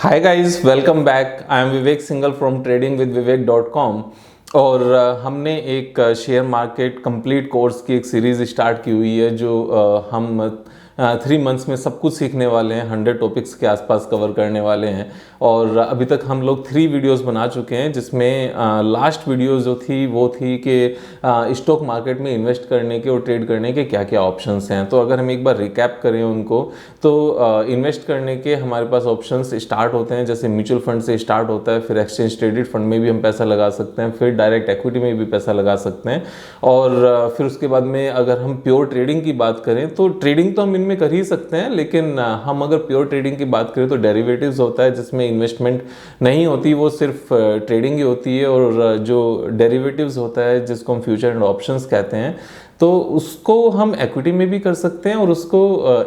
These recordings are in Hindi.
Hi guys, welcome back. I am Vivek single from tradingwithvivek.com। और हमने एक शेयर मार्केट कंप्लीट कोर्स की एक सीरीज़ स्टार्ट की हुई है जो हम 3 मंथ्स में सब कुछ सीखने वाले हैं। 100 टॉपिक्स के आसपास कवर करने वाले हैं। और अभी तक हम लोग 3 वीडियोस बना चुके हैं, जिसमें लास्ट वीडियो जो थी वो थी कि स्टॉक मार्केट में इन्वेस्ट करने के और ट्रेड करने के क्या क्या ऑप्शंस हैं। तो अगर हम एक बार रिकैप करें उनको, तो इन्वेस्ट करने के हमारे पास ऑप्शंस स्टार्ट होते हैं, जैसे म्यूचुअल फंड से स्टार्ट होता है, फिर एक्सचेंज ट्रेडेड फंड में भी हम पैसा लगा सकते हैं, फिर डायरेक्ट इक्विटी में भी पैसा लगा सकते हैं। और फिर उसके बाद में अगर हम प्योर ट्रेडिंग की बात करें तो ट्रेडिंग तो हम इनमें कर ही सकते हैं, लेकिन हम अगर प्योर ट्रेडिंग की बात करें तो डेरिवेटिव्स होता है जिसमें इन्वेस्टमेंट नहीं होती, वो सिर्फ ट्रेडिंग ही होती है। और जो डेरिवेटिव्स होता है जिसको हम फ्यूचर एंड ऑप्शंस कहते हैं, तो उसको हम इक्विटी में भी कर सकते हैं और उसको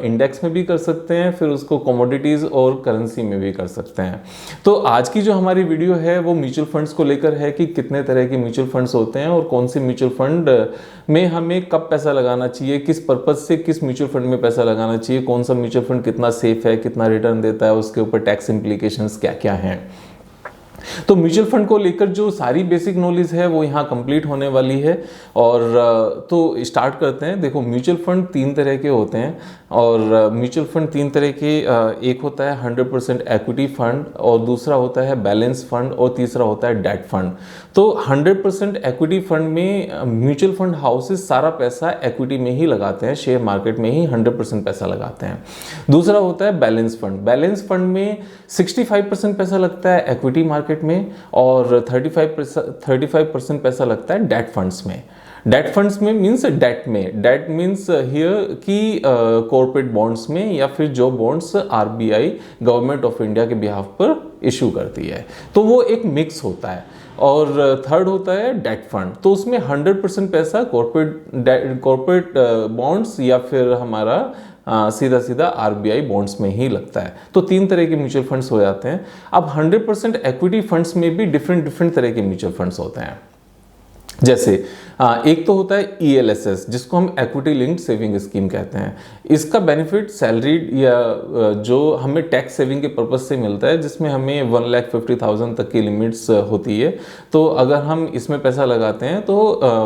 इंडेक्स में भी कर सकते हैं, फिर उसको कमोडिटीज़ और करेंसी में भी कर सकते हैं। तो आज की जो हमारी वीडियो है वो म्यूचुअल फंड्स को लेकर है कि कितने तरह के म्यूचुअल फंड्स होते हैं और कौन से म्यूचुअल फंड में हमें कब पैसा लगाना चाहिए, किस पर्पज़ से किस म्यूचुअल फंड में पैसा लगाना चाहिए, कौन सा म्यूचुअल फंड कितना सेफ है, कितना रिटर्न देता है, उसके ऊपर टैक्स इम्प्लीकेशंस क्या क्या हैं। तो म्यूचुअल फंड को लेकर जो सारी बेसिक नॉलेज है वो यहाँ कंप्लीट होने वाली है। और तो स्टार्ट करते हैं। देखो, म्यूचुअल फंड 3 तरह के होते हैं और म्यूचुअल फंड 3 तरह के, एक होता है 100% इक्विटी फंड, और दूसरा होता है बैलेंस फंड, और तीसरा होता है डेट फंड। तो 100% इक्विटी फंड में म्यूचुअल फंड हाउसेस सारा पैसा इक्विटी में ही लगाते हैं, शेयर मार्केट में ही 100% पैसा लगाते हैं। दूसरा होता है बैलेंस फंड। बैलेंस फंड में 65% पैसा लगता है इक्विटी मार्केट में और 35% पैसा लगता है डेट फंड्स में। डेट फंड्स में मीन्स डेट में, डेट मीन्स हियर कि कॉर्पोरेट बॉन्ड्स में या फिर जो bonds RBI government of India के बिहाफ पर इशू करती है, तो वो एक मिक्स होता है। और थर्ड होता है डेट फंड, तो उसमें 100% पैसा कॉर्पोरेट बॉन्ड्स या फिर हमारा सीधा सीधा आरबीआई बॉन्ड्स में ही लगता है। तो 3 तरह के म्यूचुअल फंड्स हो जाते हैं। अब 100% इक्विटी फंड्स में भी डिफरेंट तरह के म्यूचुअल फंड्स होते हैं। जैसे एक तो होता है ELSS, जिसको हम इक्विटी लिंक्ड सेविंग स्कीम कहते हैं। इसका बेनिफिट सैलरीड या जो हमें टैक्स सेविंग के पर्पज से मिलता है, जिसमें हमें 1,50,000 तक की लिमिट्स होती है। तो अगर हम इसमें पैसा लगाते हैं तो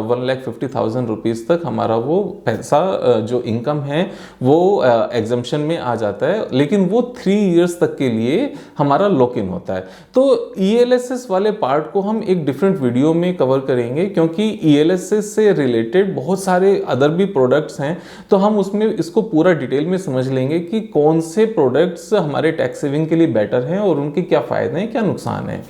1,50,000 रुपीज़ तक हमारा वो पैसा जो इनकम है वो एग्जम्पशन में आ जाता है, लेकिन वो 3 इयर्स तक के लिए हमारा लॉक इन होता है। तो ELSS वाले पार्ट को हम एक डिफरेंट वीडियो में कवर करेंगे, क्योंकि ELSS से रिलेटेड बहुत सारे अदर भी प्रोडक्ट्स हैं। तो हम उसमें इसको पूरा डिटेल में समझ लेंगे कि कौन से प्रोडक्ट्स हमारे टैक्स सेविंग के लिए बेटर हैं और उनके क्या फ़ायदे हैं, क्या नुकसान हैं।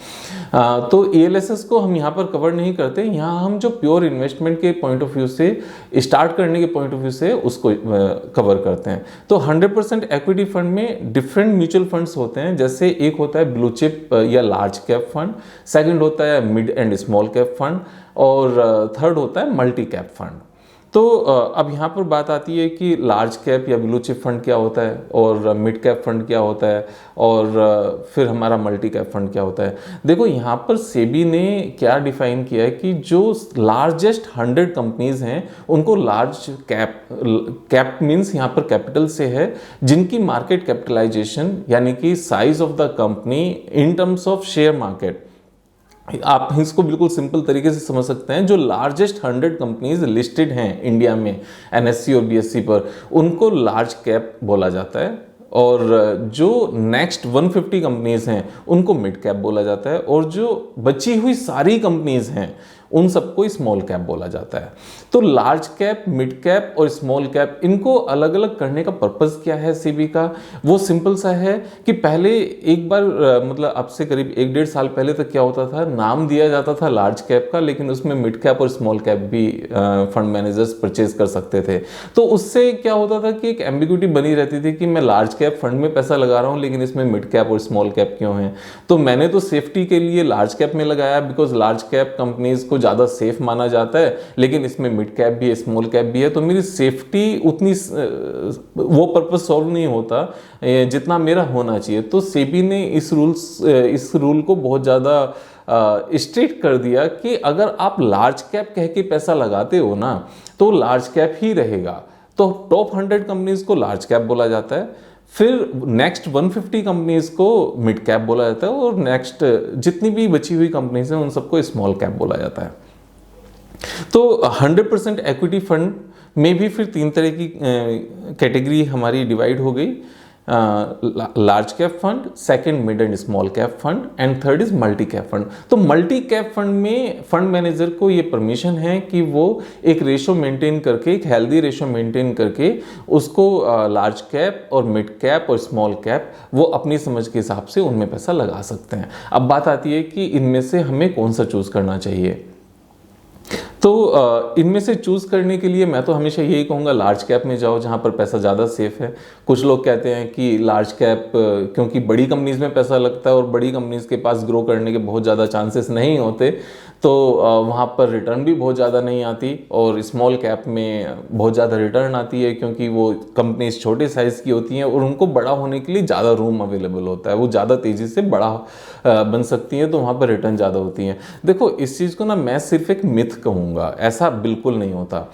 तो ELSS को हम यहाँ पर कवर नहीं करते। यहाँ हम जो प्योर इन्वेस्टमेंट के पॉइंट ऑफ व्यू से, स्टार्ट करने के पॉइंट ऑफ व्यू से उसको कवर करते हैं। तो 100% इक्विटी फंड में डिफरेंट म्यूचुअल फंड्स होते हैं। जैसे एक होता है ब्लू चिप या लार्ज कैप फंड, सेकंड होता है mid and small cap fund, और थर्ड होता है मल्टी कैप फंड। तो अब यहाँ पर बात आती है कि लार्ज कैप या ब्लू चिप फंड क्या होता है, और मिड कैप फंड क्या होता है, और फिर हमारा मल्टी कैप फंड क्या होता है। देखो, यहाँ पर सेबी ने क्या डिफाइन किया है कि जो लार्जेस्ट 100 कंपनीज हैं उनको लार्ज कैप मीन्स यहाँ पर कैपिटल से है, जिनकी मार्केट कैपिटलाइजेशन यानी कि size of the company in terms of share market, आप इसको बिल्कुल सिंपल तरीके से समझ सकते हैं। जो लार्जेस्ट 100 कंपनीज लिस्टेड हैं इंडिया में NSE और BSE पर, उनको लार्ज कैप बोला जाता है। और जो नेक्स्ट 150 कंपनीज हैं उनको मिड कैप बोला जाता है, और जो बची हुई सारी कंपनीज हैं उन सबको स्मॉल कैप बोला जाता है। तो लार्ज कैप, मिड कैप और स्मॉल कैप, इनको अलग अलग करने का पर्पज़ क्या है सेबी का? वो सिंपल सा है कि पहले एक बार मतलब अब से करीब 1-1.5 साल पहले तक क्या होता था, नाम दिया जाता था लार्ज कैप का, लेकिन उसमें मिड कैप और स्मॉल कैप भी फंड मैनेजर्स परचेज कर सकते थे। तो उससे क्या होता था कि एक एम्बिग्यूटी बनी रहती थी कि मैं लार्ज कैप फंड में पैसा लगा रहा हूँ, लेकिन इसमें मिड कैप और स्मॉल कैप क्यों है। तो मैंने तो सेफ्टी के लिए लार्ज कैप में लगाया, बिकॉज लार्ज कैप कंपनीज को ज़्यादा सेफ माना जाता है, लेकिन इसमें मिड कैप भी है, स्मॉल कैप भी है, तो मेरी सेफ्टी उतनी वो पर्पस सॉल्व नहीं होता जितना मेरा होना चाहिए। तो सेबी ने इस रूल को बहुत ज़्यादा स्ट्रिक्ट कर दिया कि अगर आप लार्ज कैप कह के पैसा लगाते हो ना, तो लार्ज कैप ही रहेगा। तो टॉप 100 कंपनीज को लार्ज कैप बोला जाता है, फिर नेक्स्ट 150 कंपनीज को मिड कैप बोला जाता है और नेक्स्ट जितनी भी बची हुई कंपनीज हैं उन सबको स्मॉल कैप बोला जाता है। तो 100% एक्विटी फंड में भी फिर 3 तरह की कैटेगरी हमारी डिवाइड हो गई, large cap fund, second mid and small cap fund and third is multi cap fund. तो मल्टी कैप फंड में फंड मैनेजर को ये परमिशन है कि वो एक रेशो मेंटेन करके, एक हेल्दी रेशो मेंटेन करके उसको लार्ज कैप और मिड कैप और स्मॉल कैप वो अपनी समझ के हिसाब से उनमें पैसा लगा सकते हैं। अब बात आती है कि इनमें से हमें कौन सा चूज करना चाहिए। तो इनमें से चूज करने के लिए मैं तो हमेशा यही कहूँगा लार्ज कैप में जाओ जहाँ पर पैसा ज़्यादा सेफ है। कुछ लोग कहते हैं कि लार्ज कैप क्योंकि बड़ी कंपनीज में पैसा लगता है और बड़ी कंपनीज के पास ग्रो करने के बहुत ज़्यादा चांसेस नहीं होते, तो वहाँ पर रिटर्न भी बहुत ज़्यादा नहीं आती, और स्मॉल कैप में बहुत ज़्यादा रिटर्न आती है क्योंकि वो कंपनीज छोटे साइज़ की होती हैं और उनको बड़ा होने के लिए ज़्यादा रूम अवेलेबल होता है, वो ज़्यादा तेज़ी से बड़ा बन सकती हैं, तो वहाँ पर रिटर्न ज़्यादा होती हैं। देखो इस चीज़ को ना मैं सिर्फ एक मिथ कहूँगा, ऐसा बिल्कुल नहीं होता।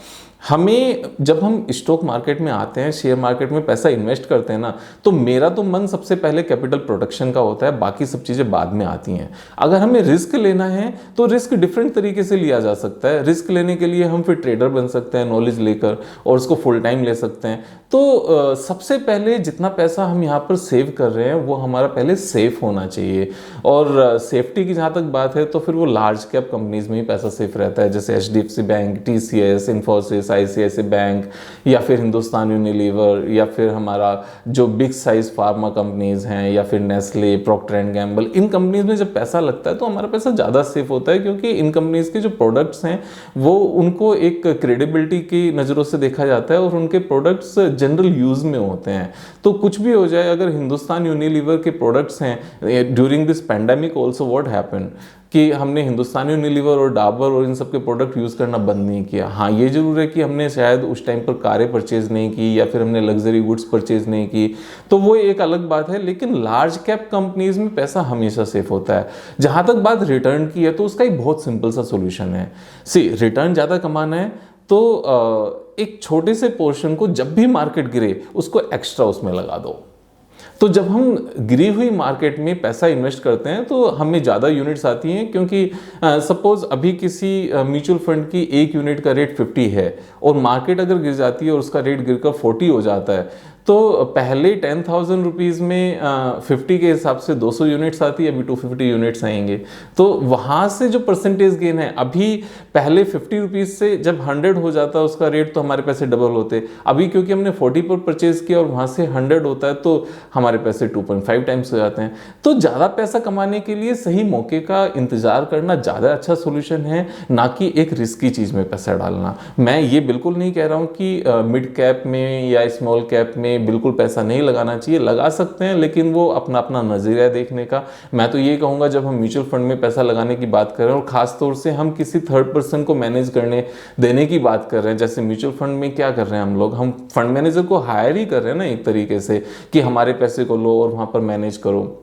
हमें जब हम स्टॉक मार्केट में आते हैं, शेयर मार्केट में पैसा इन्वेस्ट करते हैं ना, तो मेरा तो मन सबसे पहले कैपिटल प्रोटेक्शन का होता है, बाकी सब चीज़ें बाद में आती हैं। अगर हमें रिस्क लेना है तो रिस्क डिफरेंट तरीके से लिया जा सकता है। रिस्क लेने के लिए हम फिर ट्रेडर बन सकते हैं नॉलेज लेकर और उसको फुल टाइम ले सकते हैं। तो सबसे पहले जितना पैसा हम यहाँ पर सेव कर रहे हैं वो हमारा पहले सेफ होना चाहिए, और सेफ्टी की जहाँ तक बात है तो फिर वो लार्ज कैप कंपनीज में ही पैसा सेफ रहता है, जैसे HDFC bank, TCS, Infosys, ICICI bank, या फिर हिंदुस्तान यूनिलीवर, या फिर हमारा जो बिग साइज फार्मा कंपनीज हैं, या फिर नेस्ले, प्रॉक्टर एंड गैम्बल। इन कंपनीज में जब पैसा लगता है तो हमारा पैसा ज़्यादा सेफ होता है, क्योंकि इन कंपनीज के जो प्रोडक्ट्स हैं वो उनको एक क्रेडिबिलिटी की नज़रों से देखा जाता है और उनके प्रोडक्ट्स जनरल यूज़ में होते हैं। तो कुछ भी हो जाए, अगर हिंदुस्तान यूनिलीवर के प्रोडक्ट्स हैं, during this pandemic also what happened कि हमने हिंदुस्तान यूनिलीवर और डाबर और इन सब के प्रोडक्ट यूज़ करना बंद नहीं किया। हाँ, ये जरूर है कि हमने शायद उस टाइम पर कारें परचेज नहीं की या फिर हमने लग्जरी गुड्स परचेज नहीं की, तो वो एक अलग बात है। लेकिन लार्ज कैप कंपनीज में पैसा हमेशा सेफ होता है। जहाँ तक बात रिटर्न की है तो उसका एक बहुत सिंपल सा सोल्यूशन है। रिटर्न ज़्यादा कमाना है तो एक छोटे से पोर्शन को जब भी मार्केट गिरे उसको एक्स्ट्रा उसमें लगा दो। तो जब हम गिरी हुई मार्केट में पैसा इन्वेस्ट करते हैं तो हमें ज़्यादा यूनिट्स आती हैं, क्योंकि सपोज अभी किसी म्यूचुअल फंड की एक यूनिट का रेट 50 है और मार्केट अगर गिर जाती है और उसका रेट गिरकर 40 हो जाता है, तो पहले 10,000 रुपीज़ में 50 के हिसाब से 200 यूनिट्स आती है, अभी 250 यूनिट्स आएंगे। तो वहाँ से जो परसेंटेज गेन है, अभी पहले 50 रुपीज़ से जब 100 हो जाता है उसका रेट तो हमारे पैसे डबल होते। अभी क्योंकि हमने 40 पर परचेज किया और वहाँ से 100 होता है तो हमारे पैसे 2.5 टाइम्स हो जाते हैं। तो ज़्यादा पैसा कमाने के लिए सही मौके का इंतज़ार करना ज़्यादा अच्छा सोल्यूशन है, ना कि एक रिस्की चीज़ में पैसा डालना। मैं ये बिल्कुल नहीं कह रहा हूँ कि मिड कैप में या स्मॉल कैप में बिल्कुल पैसा नहीं लगाना चाहिए, लगा सकते हैं, लेकिन वो अपना अपना नज़रिया देखने का। मैं तो ये कहूँगा जब हम म्यूचुअल फंड में पैसा लगाने की बात कर रहे हैं और ख़ास तौर से हम किसी थर्ड पर्सन को मैनेज करने देने की बात कर रहे हैं, जैसे म्यूचुअल फंड में क्या कर रहे हैं हम फंड मैनेजर को हायर ही कर रहे हैं ना एक तरीके से, कि हमारे पैसे को लो और वहाँ पर मैनेज करो।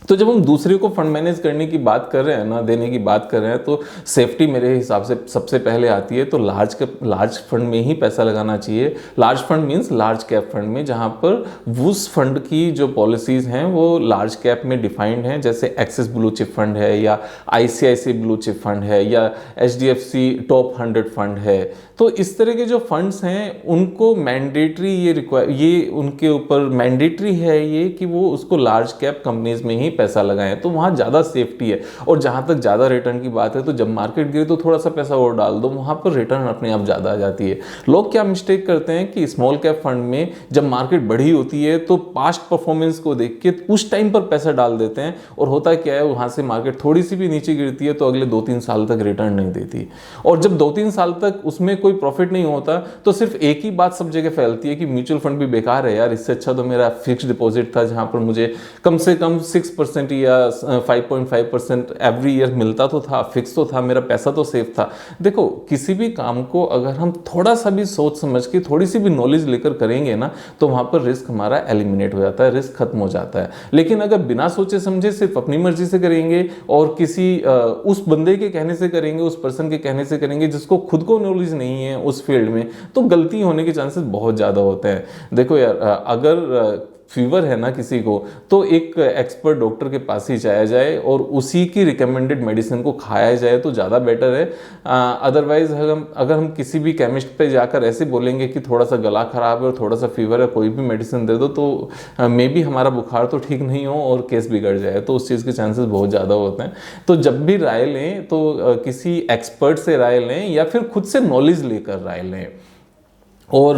तो जब हम दूसरे को फंड मैनेज करने की बात कर रहे हैं ना, देने की बात कर रहे हैं, तो सेफ्टी मेरे हिसाब से सबसे पहले आती है। तो लार्ज फंड में ही पैसा लगाना चाहिए। Large fund means large cap fund में, जहां पर उस फंड की जो पॉलिसीज हैं वो लार्ज कैप में डिफाइंड हैं, जैसे एक्सिस ब्लू चिप फंड है, या ICICI ब्लू चिप फंड है, या HDFC टॉप 100 फंड है। तो इस तरह के जो फंड्स हैं उनको मैंडेटरी ये उनके ऊपर मैंडेटरी है ये कि वो उसको लार्ज कैप कंपनीज में ही पैसा लगाएं, तो वहाँ ज़्यादा सेफ्टी है। और जहाँ तक ज़्यादा रिटर्न की बात है तो जब मार्केट गिरे तो थोड़ा सा पैसा और डाल दो, वहाँ पर रिटर्न अपने आप ज़्यादा आ जाती है। लोग क्या मिस्टेक करते हैं कि स्मॉल कैप फंड में जब मार्केट बढ़ी होती है तो पास्ट परफॉर्मेंस को देख के उस टाइम पर पैसा डाल देते हैं, और होता क्या है वहाँ से मार्केट थोड़ी सी भी नीचे गिरती है तो अगले 2-3 साल तक रिटर्न नहीं देती। और जब 2-3 साल तक उसमें कोई प्रॉफिट नहीं होता तो सिर्फ एक ही बात सब जगह फैलती है कि म्यूचुअल फंड भी बेकार है यार, इससे अच्छा तो मेरा फिक्स्ड डिपॉजिट था जहाँ पर मुझे कम से कम 6% या 5.5% एवरी ईयर मिलता तो था, फिक्स तो था, मेरा पैसा तो सेफ था। देखो किसी भी काम को अगर हम थोड़ा सा भी सोच समझ के थोड़ी सी भी नॉलेज लेकर करेंगे ना तो वहाँ पर रिस्क हमारा एलिमिनेट हो जाता है, रिस्क खत्म हो जाता है। लेकिन अगर बिना सोचे समझे सिर्फ अपनी मर्जी से करेंगे और किसी उस बंदे के कहने से करेंगे, उस पर्सन के कहने से करेंगे जिसको खुद को नॉलेज नहीं है उस फील्ड में, तो गलती होने के चांसेस बहुत ज़्यादा होते हैं। देखो यार, अगर फीवर है ना किसी को, तो एक एक्सपर्ट डॉक्टर के पास ही जाया जाए और उसी की रिकमेंडेड मेडिसिन को खाया जाए तो ज़्यादा बेटर है। अदरवाइज अगर हम किसी भी केमिस्ट पे जाकर ऐसे बोलेंगे कि थोड़ा सा गला खराब है और थोड़ा सा फीवर है, कोई भी मेडिसिन दे दो, तो मे बी हमारा बुखार तो ठीक नहीं हो और केस बिगड़ जाए, तो उस चीज़ के चांसेस बहुत ज़्यादा होते हैं। तो जब भी राय लें तो किसी एक्सपर्ट से राय लें या फिर खुद से नॉलेज लेकर राय लें। और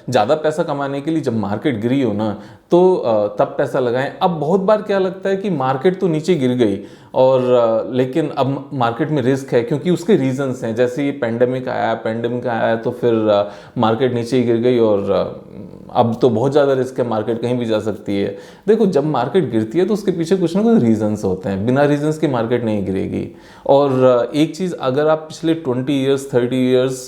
ज़्यादा पैसा कमाने के लिए जब मार्केट गिरी हो ना, तो तब पैसा लगाएं। अब बहुत बार क्या लगता है कि मार्केट तो नीचे गिर गई और लेकिन अब मार्केट में रिस्क है क्योंकि उसके रीजंस हैं, जैसे ये पेंडेमिक आया तो फिर मार्केट नीचे गिर गई और अब तो बहुत ज़्यादा रिस्क है, मार्केट कहीं भी जा सकती है। देखो, जब मार्केट गिरती है तो उसके पीछे कुछ ना कुछ रीजंस होते हैं, बिना रीजंस के मार्केट नहीं गिरेगी। और एक चीज़, अगर आप पिछले 20 ईयर्स 30 ईयर्स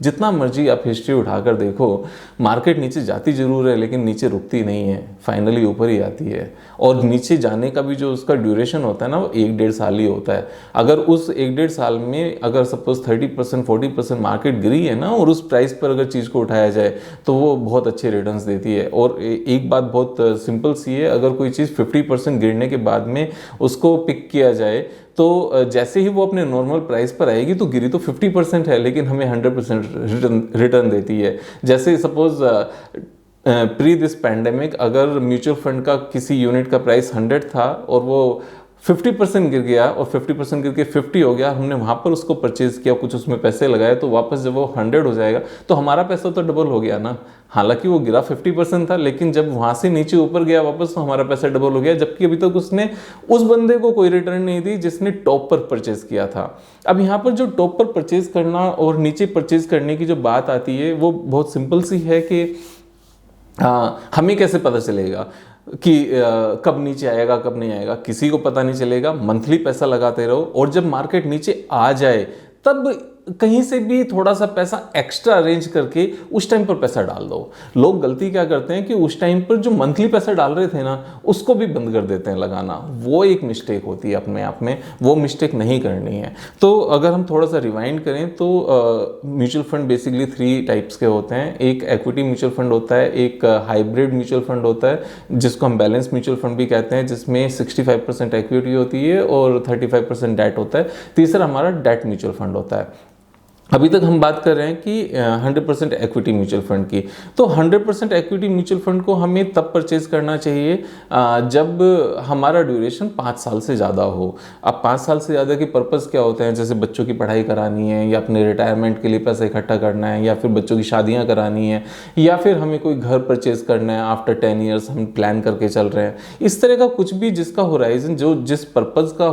जितना मर्जी आप हिस्ट्री उठाकर देखो, मार्केट नीचे जाती जरूर है लेकिन नीचे रुकती नहीं है, फाइनली ऊपर ही आती है। और नीचे जाने का भी जो उसका ड्यूरेशन होता है ना, वो 1-1.5 साल ही होता है। अगर उस 1-1.5 साल में अगर सपोज 30% 40% मार्केट गिरी है ना, और उस प्राइस पर अगर चीज़ को उठाया जाए तो वो बहुत अच्छे रिटर्न्स देती है। और एक बात बहुत सिंपल सी है, अगर कोई चीज़ 50% गिरने के बाद में उसको पिक किया जाए तो जैसे ही वो अपने नॉर्मल प्राइस पर आएगी तो गिरी तो 50% है लेकिन हमें 100% रिटर्न देती है। जैसे सपोज प्री दिस पैंडेमिक अगर म्यूचुअल फंड का किसी यूनिट का प्राइस 100 था और वो 50% गिर गया और 50% गिर के 50 हो गया, हमने वहाँ पर उसको परचेज किया, कुछ उसमें पैसे लगाए, तो वापस जब वो 100 हो जाएगा तो हमारा पैसा तो डबल हो गया ना। हालांकि वो गिरा 50% था लेकिन जब वहाँ से नीचे ऊपर गया वापस तो हमारा पैसा डबल हो गया, जबकि अभी तक उसने उस बंदे को कोई रिटर्न नहीं दी जिसने टॉप पर परचेज किया था। अब यहाँ पर जो टॉप पर परचेज करना और नीचे परचेज करने की जो बात आती है वो बहुत सिंपल सी है कि हमें कैसे पता चलेगा कि कब नीचे आएगा कब नहीं आएगा। किसी को पता नहीं चलेगा। मंथली पैसा लगाते रहो और जब मार्केट नीचे आ जाए तब कहीं से भी थोड़ा सा पैसा एक्स्ट्रा अरेंज करके उस टाइम पर पैसा डाल दो। लोग गलती क्या करते हैं कि उस टाइम पर जो मंथली पैसा डाल रहे थे ना, उसको भी बंद कर देते हैं लगाना। वो एक मिस्टेक होती है अपने आप में, वो मिस्टेक नहीं करनी है। तो अगर हम थोड़ा सा रिवाइंड करें तो म्यूचुअल फंड बेसिकली 3 टाइप्स के होते हैं। एक इक्विटी म्यूचुअल फंड होता है, एक हाइब्रिड म्यूचुअल फंड होता है जिसको हम बैलेंस म्यूचुअल फंड भी कहते हैं, जिसमें 65% इक्विटी होती है और 35% डेट होता है। तीसरा हमारा डेट म्यूचुअल फंड होता है। अभी तक हम बात कर रहे हैं कि 100% इक्विटी म्यूचुअल फंड की। तो 100% इक्विटी म्यूचुअल फंड को हमें तब परचेज करना चाहिए जब हमारा ड्यूरेशन 5 साल से ज़्यादा हो। अब 5 साल से ज़्यादा के पर्पज़ क्या होते हैं, जैसे बच्चों की पढ़ाई करानी है या अपने रिटायरमेंट के लिए पैसा इकट्ठा करना है या फिर बच्चों की शादियाँ करानी है या फिर हमें कोई घर परचेज करना है आफ्टर 10 ईयर्स हम प्लान करके चल रहे हैं। इस तरह का कुछ भी जिसका होराइजन, जो जिस पर्पज़ का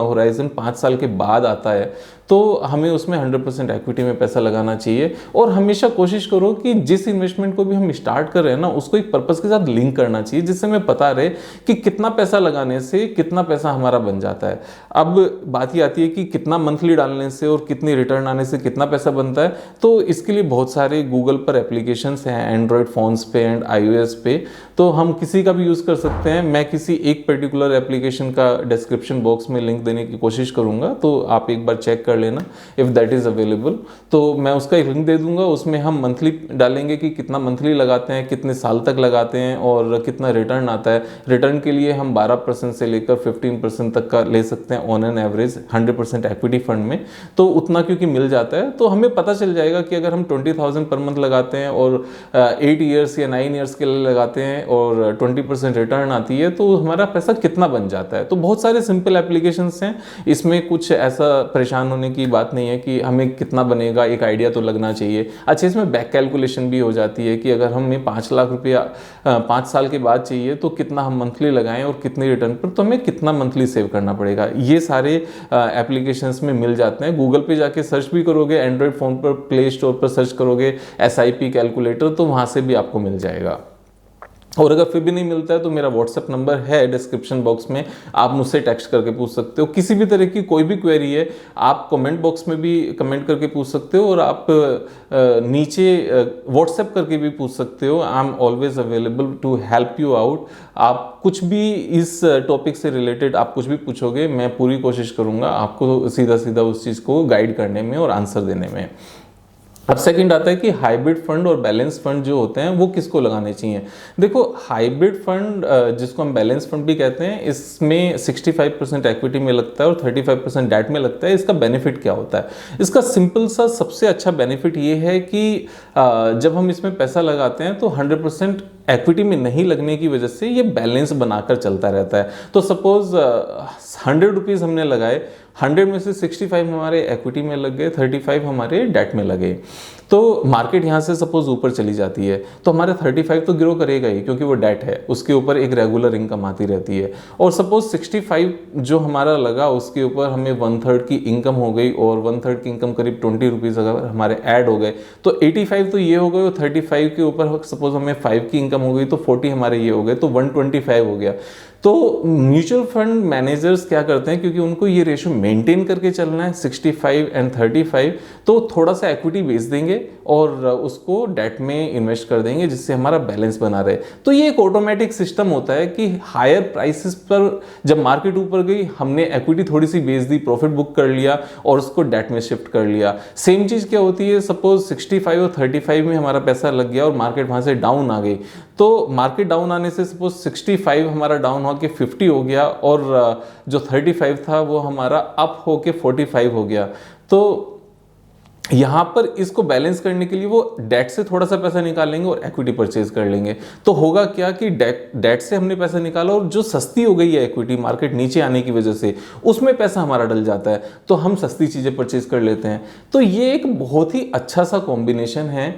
होराइजन 5 साल के बाद आता है, तो हमें उसमें 100% इक्विटी में पैसा लगाना चाहिए। और हमेशा कोशिश करो कि जिस इन्वेस्टमेंट को भी हम स्टार्ट कर रहे हैं ना, उसको एक पर्पस के साथ लिंक करना चाहिए, जिससे हमें पता रहे कि कितना पैसा लगाने से कितना पैसा हमारा बन जाता है। अब बात ये आती है कि कितना मंथली डालने से और कितनी रिटर्न आने से कितना पैसा बनता है। तो इसके लिए बहुत सारे गूगल पर एप्लीकेशंस हैं, एंड्रॉयड फ़ोन्स पे एंड iOS पे, तो हम किसी का भी यूज़ कर सकते हैं। मैं किसी एक पर्टिकुलर एप्लीकेशन का डिस्क्रिप्शन बॉक्स में लिंक देने की कोशिश करूँगा, तो आप एक बार चेक कर लेना इफ़ दैट इज़ अवेलेबल। तो मैं उसका एक लिंक दे दूंगा, उसमें हम मंथली डालेंगे कि कितना मंथली लगाते हैं, कितने साल तक लगाते हैं और कितना रिटर्न आता है। रिटर्न के लिए हम 12% से लेकर 15% तक का ले सकते हैं on an average 100% equity fund में। तो उतना क्योंकि मिल जाता है तो हमें पता चल जाएगा कि अगर हम 20,000 पर मंथ लगाते हैं और 8 ईयर्स या 9 ईयर्स के लिए लगाते हैं और 20% रिटर्न आती है तो हमारा पैसा कितना बन जाता है। तो बहुत सारे सिंपल एप्लीकेशंस हैं, इसमें कुछ ऐसा परेशान होने की बात नहीं है कि हमें कितना बनेगा, एक आइडिया तो लगना चाहिए। अच्छा, इसमें बैक कैलकुलेशन भी हो जाती है कि अगर हमें 5 लाख रुपया 5 साल के बाद चाहिए तो कितना हम मंथली लगाएं और कितने रिटर्न पर, तो हमें कितना मंथली सेव करना पड़ेगा। ये सारे एप्लीकेशंस में मिल जाते हैं। गूगल पे जाके सर्च भी करोगे, एंड्रॉयड फ़ोन पर प्ले स्टोर पर सर्च करोगे SIP कैलकुलेटर, तो वहाँ से भी आपको मिल जाएगा। और अगर फिर भी नहीं मिलता है तो मेरा व्हाट्सएप नंबर है डिस्क्रिप्शन बॉक्स में, आप मुझसे टेक्स्ट करके पूछ सकते हो। किसी भी तरह की कोई भी क्वेरी है आप कमेंट बॉक्स में भी कमेंट करके पूछ सकते हो और आप नीचे व्हाट्सएप करके भी पूछ सकते हो। I am always available to help you out. आप कुछ भी इस टॉपिक से रिलेटेड आप कुछ भी पूछोगे, मैं पूरी कोशिश करूँगा आपको सीधा सीधा उस चीज़ को गाइड करने में और आंसर देने में। अब सेकंड आता है कि हाइब्रिड फंड और बैलेंस फंड जो होते हैं वो किसको लगाने चाहिए। देखो, हाइब्रिड फंड जिसको हम बैलेंस फंड भी कहते हैं, इसमें 65% इक्विटी में लगता है और 35% डेट में लगता है। इसका बेनिफिट क्या होता है? इसका सिंपल सा सबसे अच्छा बेनिफिट ये है कि जब हम इसमें पैसा लगाते हैं तो 100% इक्विटी में नहीं लगने की वजह से ये बैलेंस बनाकर चलता रहता है। तो सपोज 100 रुपीज़ हमने लगाए, 100 में से 65 हमारे इक्विटी में लग गए, 35 हमारे डेट में लगे। तो मार्केट यहाँ से सपोज ऊपर चली जाती है तो हमारे 35 तो ग्रो करेगा ही, क्योंकि वो डेट है, उसके ऊपर एक रेगुलर इनकम आती रहती है। और सपोज 65 जो हमारा लगा उसके ऊपर हमें 1/3 की इनकम हो गई, और 1/3 की इनकम करीब 20 रुपीज़ अगर हमारे ऐड हो गए तो 85 तो ये हो गए, और 35 के ऊपर सपोज हमें 5 की इनकम हो गई तो 40 हमारे ये हो गए, तो 125 हो गया। तो म्यूचुअल फंड मैनेजर्स क्या करते हैं, क्योंकि उनको ये रेशियो मेंटेन करके चलना है 65 एंड 35, तो थोड़ा सा इक्विटी बेच देंगे और उसको डेट में इन्वेस्ट कर देंगे, जिससे हमारा बैलेंस बना रहे। तो ये एक ऑटोमेटिक सिस्टम होता है कि हायर प्राइसेस पर जब मार्केट ऊपर गई, हमने इक्विटी थोड़ी सी बेच दी, प्रॉफिट बुक कर लिया और उसको डेट में शिफ्ट कर लिया। सेम चीज़ क्या होती है, सपोज 65 और 35 में हमारा पैसा लग गया और मार्केट वहाँ से डाउन आ गई, तो मार्केट डाउन आने से सपोज 65 हमारा डाउन हो के 50 हो गया, और जो 35 था वो हमारा अप हो के 45 हो गया। तो यहाँ पर इसको बैलेंस करने के लिए वो डेट से थोड़ा सा पैसा निकालेंगे और इक्विटी परचेज कर लेंगे। तो होगा क्या कि डेट से हमने पैसा निकाला और जो सस्ती हो गई है इक्विटी मार्केट नीचे आने की वजह से, उसमें पैसा हमारा डल जाता है, तो हम सस्ती चीज़ें परचेज कर लेते हैं। तो ये एक बहुत ही अच्छा सा कॉम्बिनेशन है।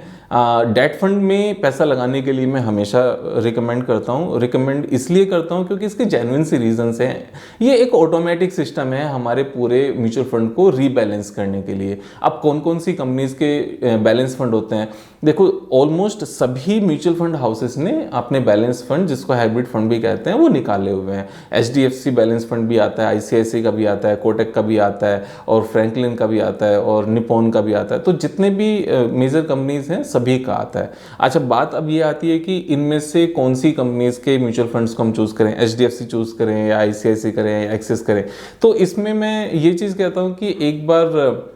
डेट फंड में पैसा लगाने के लिए मैं हमेशा रिकमेंड करता हूँ। रिकमेंड इसलिए करता हूँ क्योंकि इसके जेन्युइन सी रीजंस हैं। ये एक ऑटोमेटिक सिस्टम है हमारे पूरे म्यूचुअल फंड को रीबैलेंस करने के लिए। अब कौन कौन सी कंपनीज के बैलेंस फंड होते हैं? देखो, ऑलमोस्ट सभी म्यूचुअल फंड हाउसेस ने अपने बैलेंस फंड, जिसको हाइब्रिड फंड भी कहते हैं, वो निकाले हुए हैं। HDFC बैलेंस फंड भी आता है, ICICI का भी आता है, कोटक का भी आता है, और फ्रैंकलिन का भी आता है, और निपॉन का भी आता है। तो जितने भी मेजर कंपनीज हैं सभी का आता है। अच्छा, बात अब ये आती है कि इनमें से कौन सी कंपनीज के म्यूचुअल फंड्स को हम चूज करें, HDFC चूज करें या ICICI करें या एक्सिस करें। तो इसमें मैं ये चीज़ कहता हूँ कि एक बार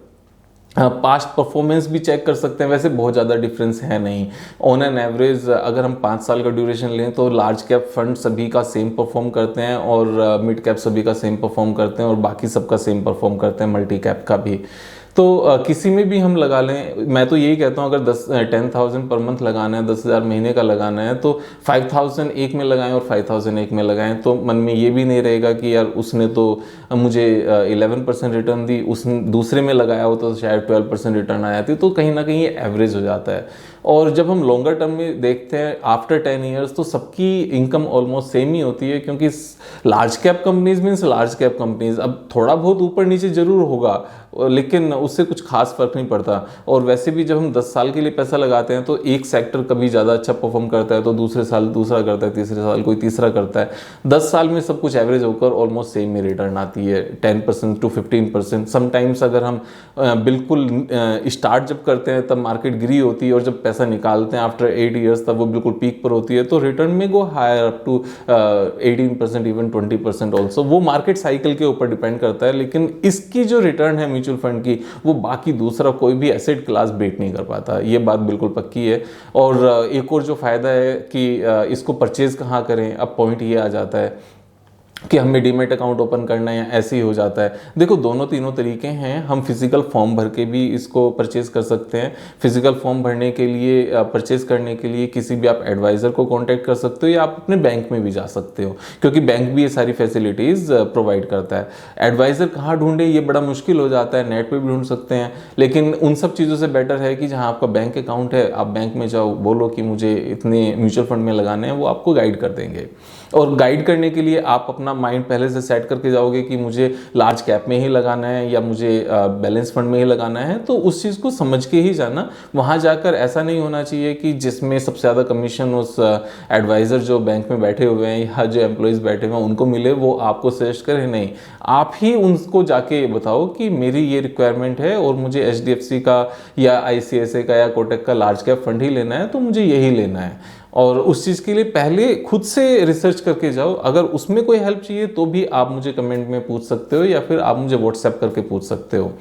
पास्ट परफॉर्मेंस भी चेक कर सकते हैं। वैसे बहुत ज़्यादा डिफरेंस है नहीं, ऑन एन एवरेज अगर हम 5 साल का ड्यूरेशन लें तो लार्ज कैप फंड सभी का सेम परफॉर्म करते हैं, और मिड कैप सभी का सेम परफॉर्म करते हैं, और बाकी सबका सेम परफॉर्म करते हैं, मल्टी कैप का भी। तो किसी में भी हम लगा लें, मैं तो यही कहता हूँ अगर 10,000 पर मंथ लगाना है, 10,000 महीने का लगाना है, तो 5,000 एक में लगाएं और 5,000 एक में लगाएं। तो मन में ये भी नहीं रहेगा कि यार उसने तो मुझे 11% रिटर्न दी, उसने दूसरे में लगाया हो तो शायद 12% रिटर्न आया थी। तो कहीं ना कहीं ये एवरेज हो जाता है। और जब हम लॉन्गर टर्म में देखते हैं आफ्टर 10 ईयर्स, तो सबकी इनकम ऑलमोस्ट सेम ही होती है, क्योंकि large cap companies means large cap companies. अब थोड़ा बहुत ऊपर नीचे जरूर होगा, लेकिन उससे कुछ खास फर्क नहीं पड़ता। और वैसे भी जब हम 10 साल के लिए पैसा लगाते हैं तो एक सेक्टर कभी ज़्यादा अच्छा परफॉर्म करता है तो दूसरे साल दूसरा करता है, तीसरे साल कोई तीसरा करता है। 10 साल में सब कुछ एवरेज होकर ऑलमोस्ट सेम में रिटर्न आती है, 10% to 15%। समटाइम्स अगर हम बिल्कुल स्टार्ट जब करते हैं तब मार्केट गिरी होती है, और जब पैसा निकालते हैं आफ्टर 8 ईयर्स तब वो बिल्कुल पीक पर होती है, तो रिटर्न में go higher up to 18%, even 20% also. वो मार्केट साइकिल के ऊपर डिपेंड करता है, लेकिन इसकी जो रिटर्न है म्यूचुअल फंड की, वो बाकी दूसरा कोई भी एसेट क्लास बेट नहीं कर पाता। ये बात बिल्कुल पक्की है। और एक और जो फ़ायदा है कि इसको परचेज कहाँ करें, अब पॉइंट ये आ जाता है कि हमें डीमेट अकाउंट ओपन करना है या ऐसे ही हो जाता है। देखो, दोनों तीनों तरीके हैं। हम फिजिकल फॉर्म भर के भी इसको परचेज कर सकते हैं। फिजिकल फॉर्म भरने के लिए, परचेज करने के लिए किसी भी आप एडवाइज़र को कांटेक्ट कर सकते हो, या आप अपने बैंक में भी जा सकते हो, क्योंकि बैंक भी ये सारी फैसिलिटीज़ प्रोवाइड करता है। एडवाइज़र कहाँ ढूंढे, ये बड़ा मुश्किल हो जाता है, नेट पर भी ढूंढ सकते हैं, लेकिन उन सब चीज़ों से बेटर है कि जहाँ आपका बैंक अकाउंट है, आप बैंक में जाओ, बोलो कि मुझे इतने म्यूचुअल फंड में लगाने हैं, वो आपको गाइड कर देंगे। और गाइड करने के लिए आप अपना माइंड पहले से सेट करके जाओगे कि मुझे लार्ज कैप में ही लगाना है या मुझे बैलेंस फंड में ही लगाना है, तो उस चीज़ को समझ के ही जाना। वहाँ जाकर ऐसा नहीं होना चाहिए कि जिसमें सबसे ज़्यादा कमीशन उस एडवाइज़र जो बैंक में बैठे हुए हैं या जो एम्प्लॉयज़ बैठे हुए हैं उनको मिले, वो आपको सजेस्ट करें। नहीं, आप ही उनको जाके बताओ कि मेरी ये रिक्वायरमेंट है और मुझे HDFC का या ICICI का या कोटक का लार्ज कैप फंड ही लेना है, तो मुझे यही लेना है। और उस चीज़ के लिए पहले खुद से रिसर्च करके जाओ। अगर उसमें कोई हेल्प चाहिए तो भी आप मुझे कमेंट में पूछ सकते हो, या फिर आप मुझे व्हाट्सएप करके पूछ सकते हो।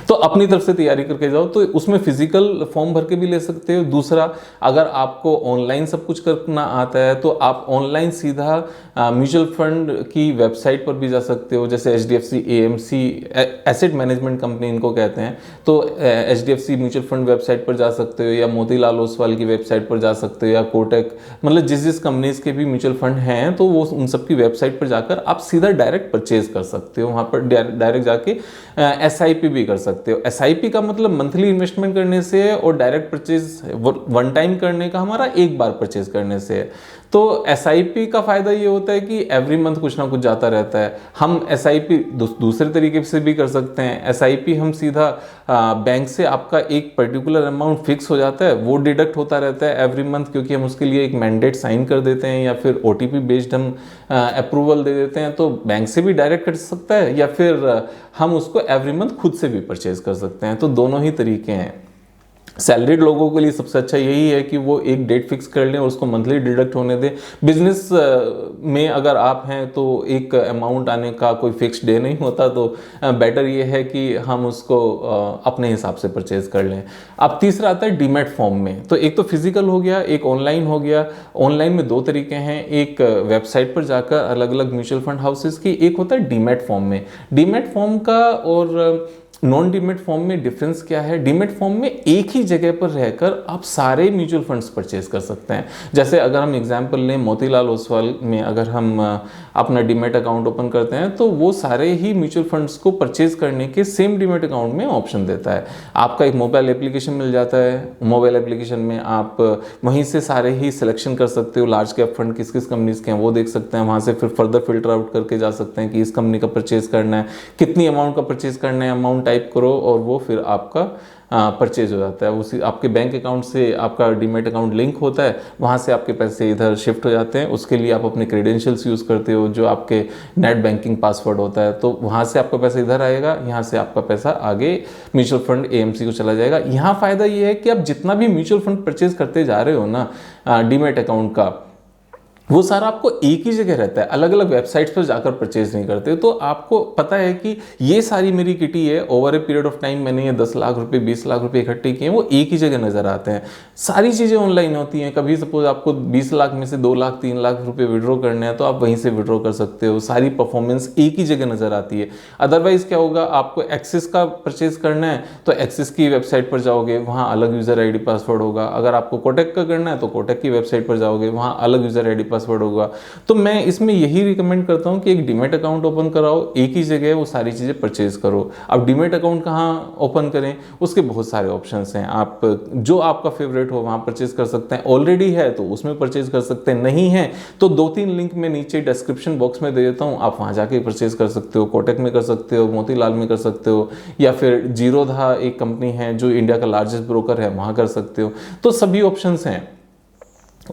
तो अपनी तरफ से तैयारी करके जाओ। तो उसमें फिजिकल फॉर्म भर के भी ले सकते हो। दूसरा, अगर आपको ऑनलाइन सब कुछ करना आता है तो आप ऑनलाइन सीधा म्यूचुअल फंड की वेबसाइट पर भी जा सकते हो, जैसे HDFC AMC asset management company इनको कहते हैं। तो HDFC म्यूचुअल फंड वेबसाइट पर जा सकते हो, या मोतीलाल ओसवाल की वेबसाइट पर जा सकते हो, या कोटक, मतलब जिस जिस कंपनीज के भी म्यूचुअल फंड हैं तो वो उन सब की वेबसाइट पर जाकर आप सीधा डायरेक्ट परचेज कर सकते हो। वहाँ पर डायरेक्ट जाके SIP भी कर सकते हो। SIP का मतलब मंथली इन्वेस्टमेंट करने से है, और डायरेक्ट परचेज वन टाइम करने का हमारा एक बार परचेज करने से है। तो SIP का फायदा ये होता है कि एवरी मंथ कुछ ना कुछ जाता रहता है। हम SIP दूसरे तरीके से भी कर सकते हैं। SIP हम सीधा बैंक से आपका एक पर्टिकुलर अमाउंट फिक्स हो जाता है, वो डिडक्ट होता रहता है एवरी मंथ, क्योंकि हम उसके लिए एक मैंडेट साइन कर देते हैं, या फिर OTP बेस्ड हम अप्रूवल दे देते हैं। तो बैंक से भी डायरेक्ट कर सकता है, या फिर हम उसको एवरी मंथ खुद से भी परचेज कर सकते हैं। तो दोनों ही तरीके हैं। सैलरीड लोगों के लिए सबसे अच्छा यही है कि वो एक डेट फिक्स कर लें और उसको मंथली डिडक्ट होने दें। बिजनेस में अगर आप हैं तो एक अमाउंट आने का कोई फिक्स डे नहीं होता, तो बेटर ये है कि हम उसको अपने हिसाब से परचेज कर लें। अब तीसरा आता है डीमैट फॉर्म में। तो एक तो फिजिकल हो गया, एक ऑनलाइन हो गया। ऑनलाइन में दो तरीके हैं, एक वेबसाइट पर जाकर अलग अलग म्यूचुअल फंड हाउसेस की, एक होता है डीमैट फॉर्म में। डीमैट फॉर्म का और नॉन डीमैट फॉर्म में डिफरेंस क्या है? डीमैट फॉर्म में एक ही जगह पर रहकर आप सारे म्यूचुअल फंड्स परचेज कर सकते हैं। जैसे अगर हम एग्जांपल लें, मोतीलाल ओसवाल में अगर हम अपना डीमैट अकाउंट ओपन करते हैं तो वो सारे ही म्यूचुअल फंड्स को परचेज करने के सेम डीमैट अकाउंट में ऑप्शन देता है। आपका एक मोबाइल एप्लीकेशन मिल जाता है, मोबाइल एप्लीकेशन में आप वहीं से सारे ही सिलेक्शन कर सकते हो, लार्ज कैप फंड किस किस कंपनीज के हैं वो देख सकते हैं। वहाँ से फिर फर्दर फिल्टर आउट करके जा सकते हैं कि इस कंपनी का परचेज करना है, कितनी अमाउंट का परचेज करना है, अमाउंट टाइप करो और वो फिर आपका परचेज हो जाता है। उसी आपके बैंक अकाउंट से आपका डीमैट अकाउंट लिंक होता है, वहाँ से आपके पैसे इधर शिफ्ट हो जाते हैं। उसके लिए आप अपने क्रेडेंशियल्स यूज़ करते हो, जो आपके नेट बैंकिंग पासवर्ड होता है, तो वहाँ से आपका पैसा इधर आएगा, यहाँ से आपका पैसा आगे म्यूचुअल फंड AMC को चला जाएगा। यहाँ फ़ायदा ये है कि आप जितना भी म्यूचुअल फंड परचेज करते जा रहे हो ना डीमैट अकाउंट का, वो सारा आपको एक ही जगह रहता है, अलग अलग वेबसाइट्स पर जाकर परचेज नहीं करते। तो आपको पता है कि ये सारी मेरी किटी है, over a period of time मैंने ये 10 लाख रुपए 20 लाख रुपए इकट्ठे किए हैं, वो एक ही जगह नजर आते हैं। सारी चीज़ें ऑनलाइन होती हैं। कभी सपोज आपको 20 लाख में से 2 लाख 3 लाख रुपए विड्रॉ करने हैं तो आप वहीं से विड्रॉ कर सकते हो। सारी परफॉर्मेंस एक ही जगह नजर आती है। अदरवाइज क्या होगा, आपको एक्सिस का परचेज करना है तो एक्सिस की वेबसाइट पर जाओगे, वहाँ अलग यूजर ID पासवर्ड होगा। अगर आपको कोटक का करना है तो कोटक की वेबसाइट पर जाओगे, वहाँ अलग यूजर ID पासवर्ड होगा। तो मैं इसमें यही रिकमेंड करता हूं कि एक डीमैट अकाउंट ओपन कराओ, एक ही जगह वो सारी चीजें परचेज करो। अब डीमैट अकाउंट कहाँ ओपन करें, उसके बहुत सारे ऑप्शंस हैं। आप जो आपका फेवरेट हो वहां परचेज कर सकते हैं। ऑलरेडी है तो उसमें परचेज कर सकते हैं, नहीं है तो 2-3 लिंक मैं नीचे डिस्क्रिप्शन बॉक्स में दे देता हूं, आप वहां जाके परचेज कर सकते हो। कोटक में कर सकते हो, मोतीलाल में कर सकते हो, या फिर जीरोधा एक कंपनी है जो इंडिया का लार्जेस्ट ब्रोकर है, वहां कर सकते हो। तो सभी ऑप्शंस हैं।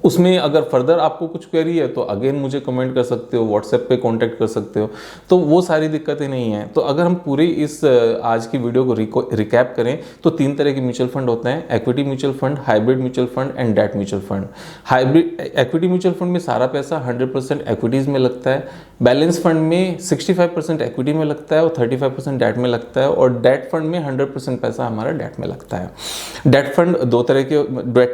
उसमें अगर फर्दर आपको कुछ क्वेरी है तो अगेन मुझे कमेंट कर सकते हो, व्हाट्सएप पे कांटेक्ट कर सकते हो। तो वो सारी दिक्कतें नहीं हैं। तो अगर हम पूरी इस आज की वीडियो को रिकैप करें तो 3 तरह के म्यूचुअल फंड होते हैं: equity mutual fund, hybrid mutual fund and debt mutual fund. Hybrid equity mutual fund में सारा पैसा 100% इक्विटीज में लगता है। बैलेंस फंड में 65% इक्विटी में लगता है और 35% डेट में लगता है। और डेट फंड में 100% पैसा हमारा डेट में लगता है। Debt fund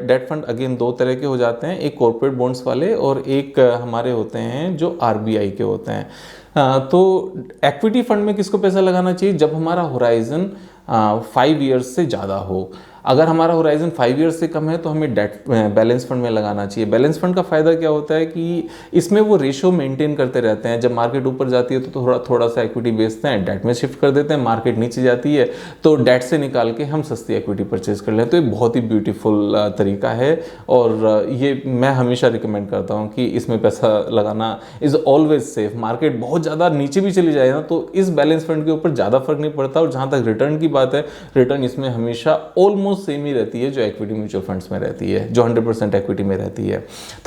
debt fund again 2 तरह के हो जाते हैं, एक कॉर्पोरेट बॉन्ड्स वाले और एक हमारे होते हैं जो RBI के होते हैं। तो इक्विटी फंड में किसको पैसा लगाना चाहिए? जब हमारा होराइजन 5 ईयर्स से ज़्यादा हो। अगर हमारा होराइजन 5 ईयर्स से कम है तो हमें डेट बैलेंस फंड में लगाना चाहिए। बैलेंस फंड का फायदा क्या होता है कि इसमें वो रेशियो मेंटेन करते रहते हैं। जब मार्केट ऊपर जाती है तो थोड़ा सा इक्विटी बेचते हैं, डेट में शिफ्ट कर देते हैं। मार्केट नीचे जाती है तो डेट से निकाल के हम सस्ती इक्विटी परचेज कर लें। तो ये बहुत ही ब्यूटीफुल तरीका है और ये मैं हमेशा रिकमेंड करता हूँ कि इसमें पैसा लगाना इज़ ऑलवेज सेफ। मार्केट बहुत ज़्यादा नीचे भी चली जाए ना तो इस बैलेंस फंड के ऊपर ज़्यादा फर्क नहीं पड़ता। और जहाँ तक रिटर्न की बात है, रिटर्न इसमें हमेशा ऑलमोस्ट सेम ही रहती है जो इक्विटी म्यूचुअल फंड्स में रहती है, जो 100% इक्विटी में रहती है।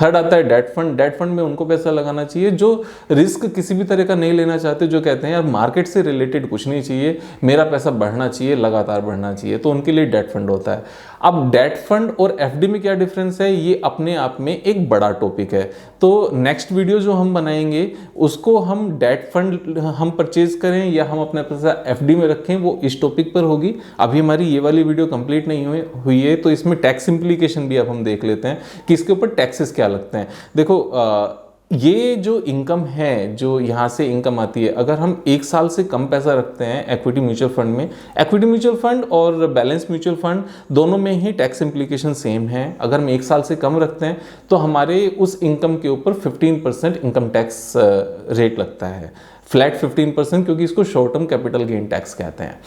थर्ड आता है डेट फंड। डेट फंड में उनको पैसा लगाना चाहिए जो रिस्क किसी भी तरह का नहीं लेना चाहते, जो कहते हैं यार मार्केट से रिलेटेड कुछ नहीं चाहिए, मेरा पैसा बढ़ना चाहिए, लगातार बढ़ना चाहिए, तो उनके लिए डेट फंड होता है। अब डेट फंड और एफडी में क्या डिफरेंस है, ये अपने आप में एक बड़ा टॉपिक है। तो नेक्स्ट वीडियो जो हम बनाएंगे उसको हम डेट फंड हम परचेज करें या हम अपना पैसा एफडी में रखें, वो इस टॉपिक पर होगी। अभी हमारी ये वाली वीडियो कंप्लीट नहीं हुई है, तो इसमें टैक्स इम्प्लीकेशन भी अब हम देख लेते हैं कि इसके ऊपर टैक्सेस क्या लगते हैं। देखो ये जो इनकम है, जो यहाँ से इनकम आती है, अगर हम 1 साल से कम पैसा रखते हैं एक्विटी म्यूचुअल फंड में, एक्विटी म्यूचुअल फंड और बैलेंस म्यूचुअल फंड दोनों में ही टैक्स इम्प्लीकेशन सेम है। अगर हम 1 साल से कम रखते हैं तो हमारे उस इनकम के ऊपर 15% इनकम टैक्स रेट लगता है, फ्लैट 15%, क्योंकि इसको short term capital gain tax कहते हैं।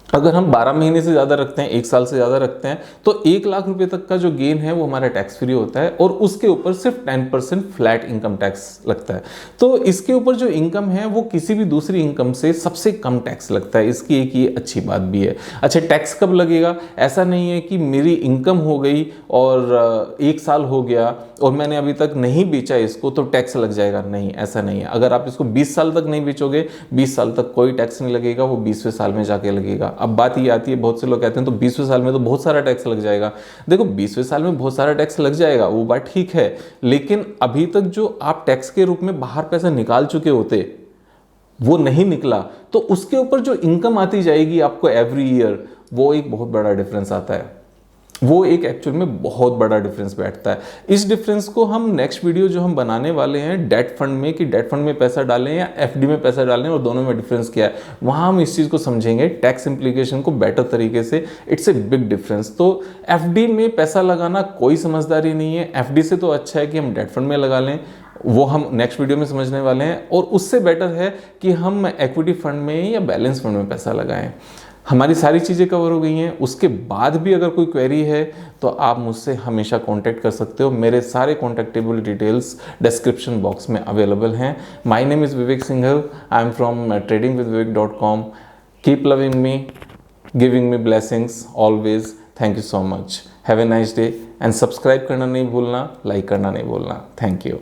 अगर हम 12 महीने से ज़्यादा रखते हैं, 1 साल से ज़्यादा रखते हैं, तो 1 लाख रुपए तक का जो गेन है वो हमारा टैक्स फ्री होता है और उसके ऊपर सिर्फ 10% फ्लैट इनकम टैक्स लगता है। तो इसके ऊपर जो इनकम है वो किसी भी दूसरी इनकम से सबसे कम टैक्स लगता है। इसकी एक ये अच्छी बात भी है। अच्छा, टैक्स कब लगेगा? ऐसा नहीं है कि मेरी इनकम हो गई और 1 साल हो गया और मैंने अभी तक नहीं बेचा इसको तो टैक्स लग जाएगा। नहीं, ऐसा नहीं है। अगर आप इसको 20 साल तक नहीं बेचोगे, 20 साल तक कोई टैक्स नहीं लगेगा, वो 20वें साल में जाके लगेगा। अब बात ये आती है, बहुत से लोग कहते हैं तो 20वें साल में तो बहुत सारा टैक्स लग जाएगा। देखो, 20वें साल में बहुत सारा टैक्स लग जाएगा, वो बात ठीक है, लेकिन अभी तक जो आप टैक्स के रूप में बाहर पैसा निकाल चुके होते वो नहीं निकला, तो उसके ऊपर जो इनकम आती जाएगी आपको एवरी ईयर, वो एक बहुत बड़ा डिफरेंस आता है। वो एक एक्चुअल में बहुत बड़ा डिफरेंस बैठता है। इस डिफरेंस को हम नेक्स्ट वीडियो जो हम बनाने वाले हैं डेट फंड में, कि डेट फंड में पैसा डालें या एफडी में पैसा डालें और दोनों में डिफरेंस क्या है, वहां हम इस चीज़ को समझेंगे, टैक्स इंप्लीकेशन को बेटर तरीके से। It's a big difference. तो एफडी में पैसा लगाना कोई समझदारी नहीं है। एफडी से तो अच्छा है कि हम डेट फंड में लगा लें, वो हम नेक्स्ट वीडियो में समझने वाले हैं। और उससे बेटर है कि हम इक्विटी फंड में या बैलेंस फंड में पैसा लगाएं। हमारी सारी चीज़ें कवर हो गई हैं। उसके बाद भी अगर कोई क्वेरी है तो आप मुझसे हमेशा कांटेक्ट कर सकते हो। मेरे सारे कॉन्टेक्टेबल डिटेल्स डिस्क्रिप्शन बॉक्स में अवेलेबल हैं। My name is Vivek Singhal. I am from tradingwithvivek.com। Keep loving me, giving me blessings always. Thank you so much. Have a nice day and subscribe करना नहीं भूलना, लाइक करना नहीं भूलना। Thank you.